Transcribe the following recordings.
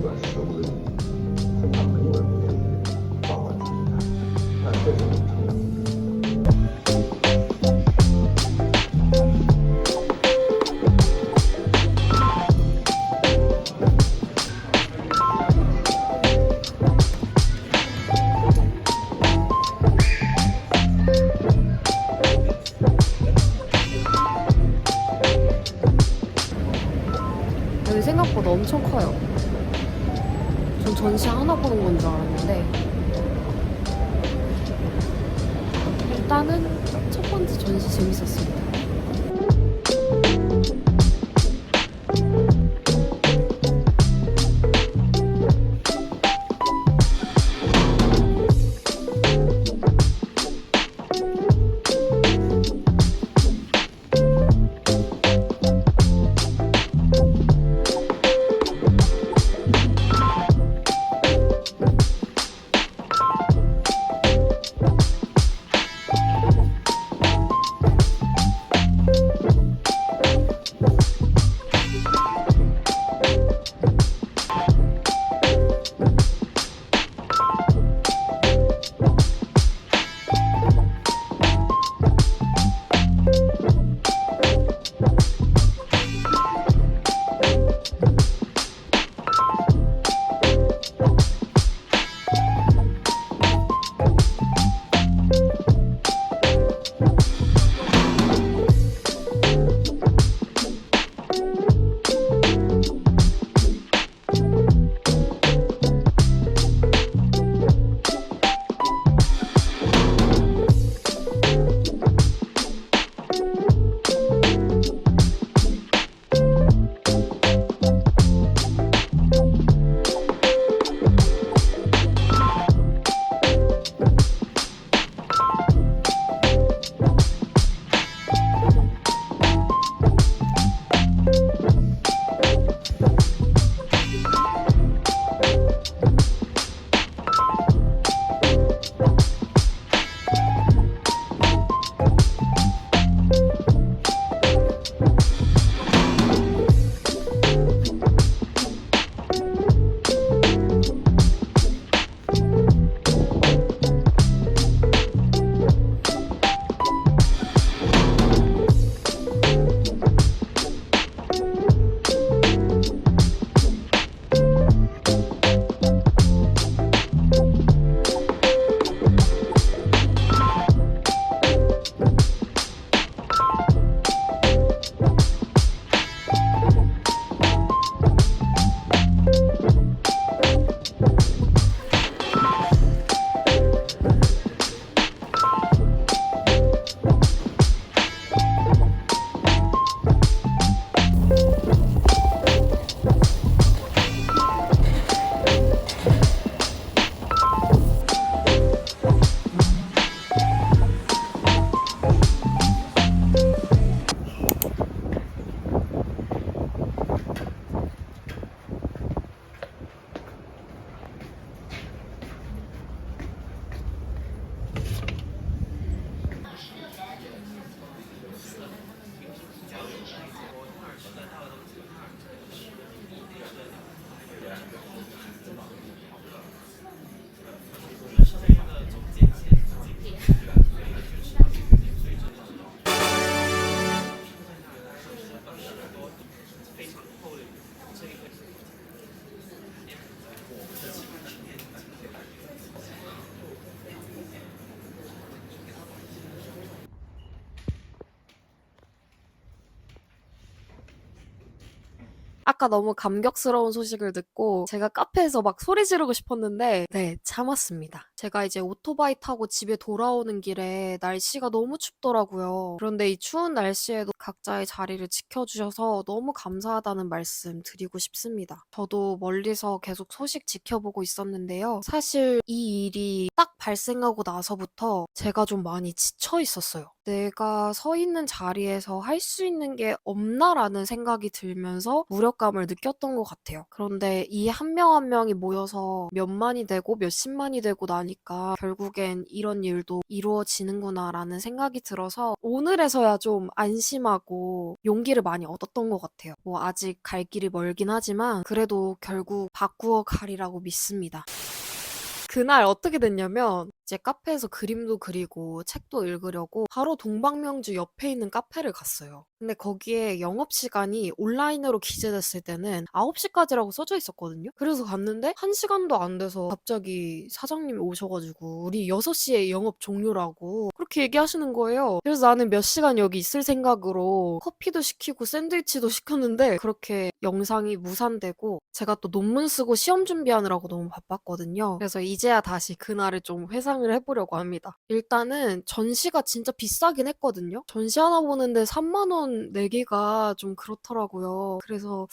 短时间内，他们有办法处理它，那这种成长。여기 생각보다 엄청 커요. 전 전시 하나 보는 건 줄 알았는데 일단은 첫 번째 전시 재밌었습니다. 아까 너무 감격스러운 소식을 듣고 제가 카페에서 막 소리 지르고 싶었는데 네, 참았습니다. 제가 이제 오토바이 타고 집에 돌아오는 길에 날씨가 너무 춥더라고요. 그런데 이 추운 날씨에도 각자의 자리를 지켜주셔서 너무 감사하다는 말씀 드리고 싶습니다. 저도 멀리서 계속 소식 지켜보고 있었는데요. 사실 이 일이 딱 발생하고 나서부터 제가 좀 많이 지쳐 있었어요. 내가 서 있는 자리에서 할 수 있는 게 없나라는 생각이 들면서 무력감을 느꼈던 것 같아요. 그런데 이 한 명 한 명이 모여서 몇만이 되고 몇십만이 되고 나니까 보니까 결국엔 이런 일도 이루어지는구나라는 생각이 들어서 오늘에서야 좀 안심하고 용기를 많이 얻었던 것 같아요. 뭐 아직 갈 길이 멀긴 하지만 그래도 결국 바꾸어 가리라고 믿습니다. 그날 어떻게 됐냐면 이제 카페에서 그림도 그리고 책도 읽으려고 바로 동방명주 옆에 있는 카페를 갔어요. 근데 거기에 영업시간이 온라인으로 기재됐을 때는 9시까지라고 써져 있었거든요. 그래서 갔는데 1시간도 안 돼서 갑자기 사장님이 오셔가지고 우리 6시에 영업 종료라고 그렇게 얘기하시는 거예요. 그래서 나는 몇 시간 여기 있을 생각으로 커피도 시키고 샌드위치도 시켰는데 그렇게 영상이 무산되고 제가 또 논문 쓰고 시험 준비하느라고 너무 바빴거든요. 그래서 이제야 다시 그날을 좀 회상을 해보려고 합니다. 일단은 전시가 진짜 비싸긴 했거든요. 전시 하나 보는데 3만 원 내기가 좀 그렇더라고요. 그래서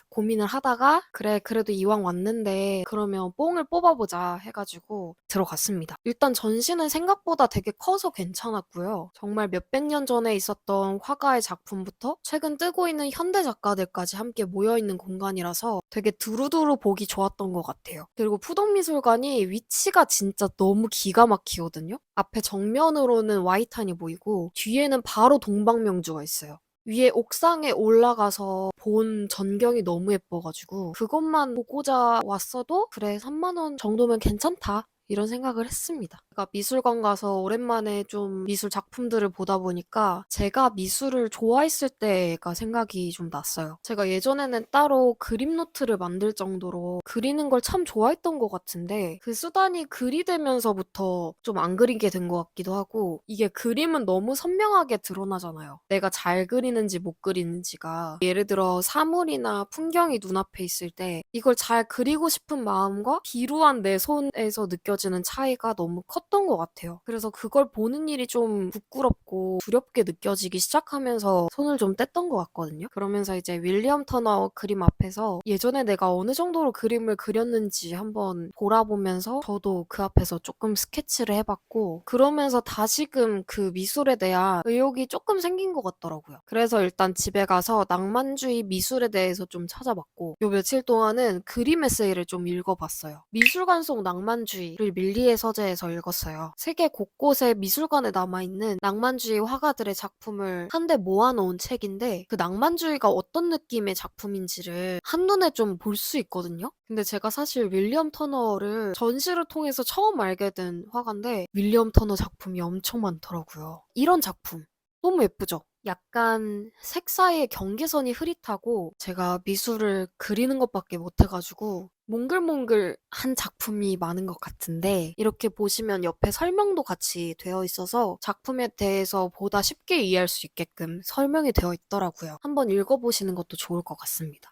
고민을 하다가 그래 그래도 이왕 왔는데 그러면 뽕을 뽑아보자 해가지고 들어갔습니다. 일단 전시는 생각보다 되게 커서 괜찮았고요. 정말 몇백 년 전에 있었던 화가의 작품부터 최근 뜨고 있는 현대 작가들까지 함께 모여있는 공간이라서 되게 두루두루 보기 좋았던 것 같아요. 그리고 푸동미술관이 위치가 진짜 너무 기가 막히거든요. 앞에 정면으로는 와이탄이 보이고 뒤에는 바로 동방명주가 있어요. 위에 옥상에 올라가서 본 전경이 너무 예뻐가지고 그것만 보고자 왔어도 그래 3만 원 정도면 괜찮다. 이런 생각을 했습니다. 제가 미술관 가서 오랜만에 좀 미술 작품들을 보다 보니까 제가 미술을 좋아했을 때가 생각이 좀 났어요. 제가 예전에는 따로 그림 노트를 만들 정도로 그리는 걸 참 좋아했던 것 같은데 그 수단이 글이 되면서부터 좀 안 그리게 된 것 같기도 하고 이게 그림은 너무 선명하게 드러나잖아요. 내가 잘 그리는지 못 그리는지가 예를 들어 사물이나 풍경이 눈앞에 있을 때 이걸 잘 그리고 싶은 마음과 비루한 내 손에서 느껴지는 차이가 너무 컸던 것 같아요. 그래서 그걸 보는 일이 좀 부끄럽고 두렵게 느껴지기 시작하면서 손을 좀 뗐던 것 같거든요. 그러면서 이제 윌리엄 터너 그림 앞에서 예전에 내가 어느 정도로 그림을 그렸는지 한번 돌아보면서 저도 그 앞에서 조금 스케치를 해봤고 그러면서 다시금 그 미술에 대한 의욕이 조금 생긴 것 같더라고요. 그래서 일단 집에 가서 낭만주의 미술에 대해서 좀 찾아봤고 요 며칠 동안은 그림 에세이를 좀 읽어봤어요. 미술관 속 낭만주의를 밀리의 서재에서 읽었어요. 세계 곳곳에 미술관에 남아있는 낭만주의 화가들의 작품을 한데 모아놓은 책인데 그 낭만주의가 어떤 느낌의 작품인지를 한눈에 좀 볼 수 있거든요. 근데 제가 사실 윌리엄 터너를 전시를 통해서 처음 알게 된 화가인데 윌리엄 터너 작품이 엄청 많더라고요. 이런 작품 너무 예쁘죠? 약간 색사이의 경계선이 흐릿하고 제가 미술을 그리는 것밖에 못해가지고 몽글몽글한 작품이 많은 것 같은데 이렇게 보시면 옆에 설명도 같이 되어 있어서 작품에 대해서 보다 쉽게 이해할 수 있게끔 설명이 되어 있더라고요. 한번 읽어보시는 것도 좋을 것 같습니다.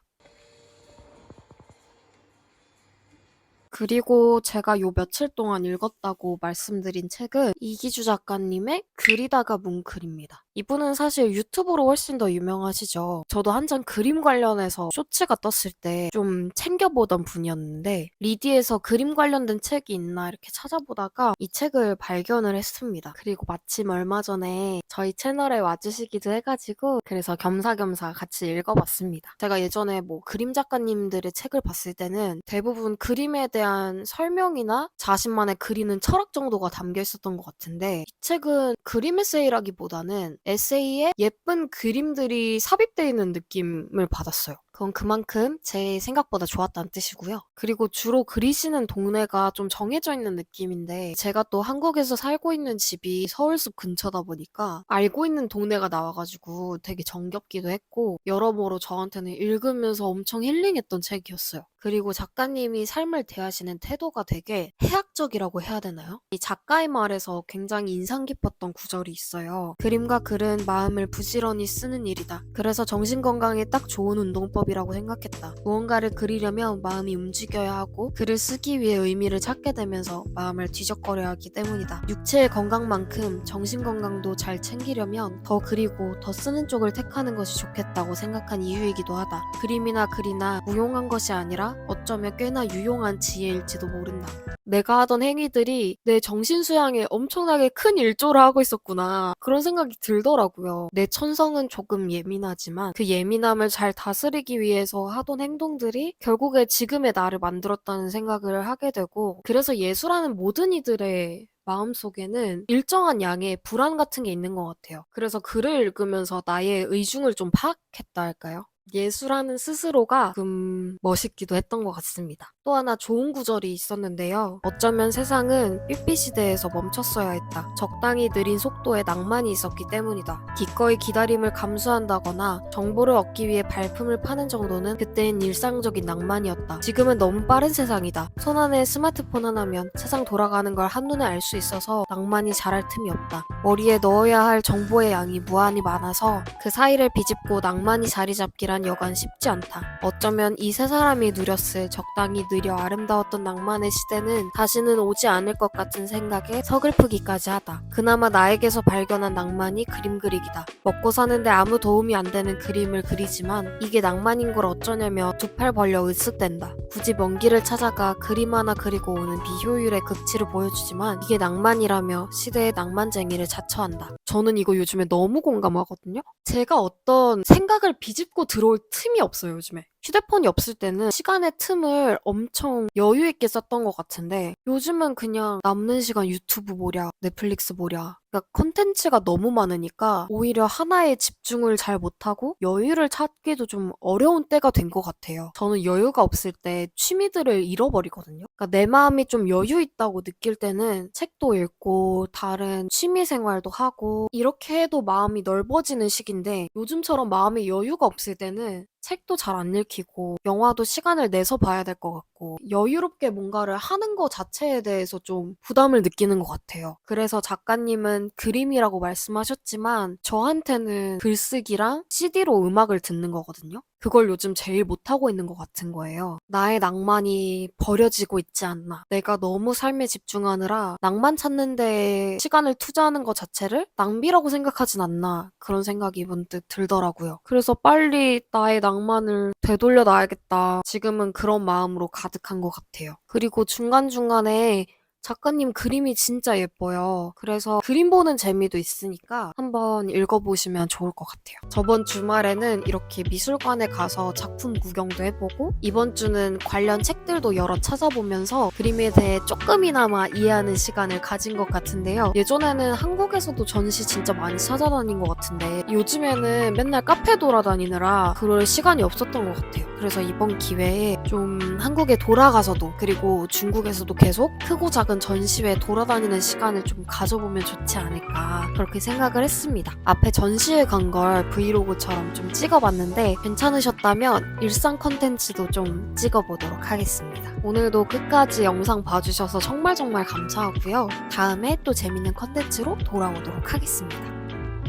그리고 제가 요 며칠 동안 읽었다고 말씀드린 책은 이기주 작가님의 그리다가 뭉클입니다. 이분은 사실 유튜브로 훨씬 더 유명하시죠. 저도 한창 그림 관련해서 쇼츠가 떴을 때 좀 챙겨보던 분이었는데 리디에서 그림 관련된 책이 있나 이렇게 찾아보다가 이 책을 발견을 했습니다. 그리고 마침 얼마 전에 저희 채널에 와주시기도 해가지고 그래서 겸사겸사 같이 읽어봤습니다. 제가 예전에 뭐 그림 작가님들의 책을 봤을 때는 대부분 그림에 대한 설명이나 자신만의 그리는 철학 정도가 담겨 있었던 것 같은데 이 책은 그림 에세이라기보다는 에세이에 예쁜 그림들이 삽입되어 있는 느낌을 받았어요. 그건 그만큼 제 생각보다 좋았다는 뜻이고요. 그리고 주로 그리시는 동네가 좀 정해져 있는 느낌인데 제가 또 한국에서 살고 있는 집이 서울숲 근처다 보니까 알고 있는 동네가 나와가지고 되게 정겹기도 했고 여러모로 저한테는 읽으면서 엄청 힐링했던 책이었어요. 그리고 작가님이 삶을 대하시는 태도가 되게 해학적이라고 해야 되나요? 이 작가의 말에서 굉장히 인상 깊었던 구절이 있어요. 그림과 글은 마음을 부지런히 쓰는 일이다. 그래서 정신건강에 딱 좋은 운동법이라고 생각했다. 무언가를 그리려면 마음이 움직여야 하고 글을 쓰기 위해 의미를 찾게 되면서 마음을 뒤적거려 하기 때문이다. 육체의 건강만큼 정신건강도 잘 챙기려면 더 그리고 더 쓰는 쪽을 택하는 것이 좋겠다고 생각한 이유이기도 하다. 그림이나 글이나 무용한 것이 아니라 어쩌면 꽤나 유용한 지혜일지도 모른다. 내가 하던 행위들이 내 정신수양에 엄청나게 큰 일조를 하고 있었구나. 그런 생각이 들더라고요. 내 천성은 조금 예민하지만 그 예민함을 잘 다스리기 위해서 하던 행동들이 결국에 지금의 나를 만들었다는 생각을 하게 되고, 그래서 예술하는 모든 이들의 마음속에는 일정한 양의 불안 같은 게 있는 것 같아요. 그래서 글을 읽으면서 나의 의중을 좀 파악했다 할까요? 예술하는 스스로가 조금 멋있기도 했던 것 같습니다. 또 하나 좋은 구절이 있었는데요. 어쩌면 세상은 삐삐 시대에서 멈췄어야 했다. 적당히 느린 속도에 낭만이 있었기 때문이다. 기꺼이 기다림을 감수한다거나 정보를 얻기 위해 발품을 파는 정도는 그때는 일상적인 낭만이었다. 지금은 너무 빠른 세상이다. 손안에 스마트폰 하나면 세상 돌아가는 걸 한눈에 알 수 있어서 낭만이 자랄 틈이 없다. 머리에 넣어야 할 정보의 양이 무한히 많아서 그 사이를 비집고 낭만이 자리 잡기란 여간 쉽지 않다. 어쩌면 이 세 사람이 누렸을 적당히 느려 아름다웠던 낭만의 시대는 다시는 오지 않을 것 같은 생각에 서글프기까지 하다. 그나마 나에게서 발견한 낭만이 그림 그리기다. 먹고 사는데 아무 도움이 안 되는 그림을 그리지만 이게 낭만인 걸 어쩌냐며 두 팔 벌려 으쓱댄다. 굳이 먼 길을 찾아가 그림 하나 그리고 오는 비효율의 극치를 보여주지만 이게 낭만이라며 시대의 낭만쟁이를 자처한다. 저는 이거 요즘에 너무 공감하거든요. 제가 어떤 생각을 비집고 들어올 틈이 없어요, 요즘에. 휴대폰이 없을 때는 시간의 틈을 엄청 여유 있게 썼던 것 같은데 요즘은 그냥 남는 시간 유튜브 보랴, 넷플릭스 보랴. 그러니까 컨텐츠가 너무 많으니까 오히려 하나에 집중을 잘 못하고 여유를 찾기도 좀 어려운 때가 된 것 같아요. 저는 여유가 없을 때 취미들을 잃어버리거든요. 그러니까 내 마음이 좀 여유 있다고 느낄 때는 책도 읽고 다른 취미 생활도 하고 이렇게 해도 마음이 넓어지는 시기인데 요즘처럼 마음에 여유가 없을 때는 책도 잘 안 읽히고 영화도 시간을 내서 봐야 될 것 같고 여유롭게 뭔가를 하는 것 자체에 대해서 좀 부담을 느끼는 것 같아요. 그래서 작가님은 그림이라고 말씀하셨지만 저한테는 글쓰기랑 CD로 음악을 듣는 거거든요. 그걸 요즘 제일 못하고 있는 것 같은 거예요. 나의 낭만이 버려지고 있지 않나. 내가 너무 삶에 집중하느라 낭만 찾는 데 시간을 투자하는 것 자체를 낭비라고 생각하진 않나. 그런 생각이 문득 들더라고요. 그래서 빨리 나의 낭만을 되돌려 놔야겠다. 지금은 그런 마음으로 가득한 것 같아요. 그리고 중간중간에 작가님 그림이 진짜 예뻐요. 그래서 그림 보는 재미도 있으니까 한번 읽어보시면 좋을 것 같아요. 저번 주말에는 이렇게 미술관에 가서 작품 구경도 해보고 이번 주는 관련 책들도 여러 찾아보면서 그림에 대해 조금이나마 이해하는 시간을 가진 것 같은데요. 예전에는 한국에서도 전시 진짜 많이 찾아다닌 것 같은데 요즘에는 맨날 카페 돌아다니느라 그럴 시간이 없었던 것 같아요. 그래서 이번 기회에 좀 한국에 돌아가서도 그리고 중국에서도 계속 크고 작은 전시회 돌아다니는 시간을 좀 가져보면 좋지 않을까 그렇게 생각을 했습니다. 앞에 전시회 간 걸 브이로그처럼 좀 찍어봤는데 괜찮으셨다면 일상 컨텐츠도 좀 찍어보도록 하겠습니다. 오늘도 끝까지 영상 봐주셔서 정말 감사하고요. 다음에 또 재밌는 컨텐츠로 돌아오도록 하겠습니다.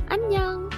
안녕!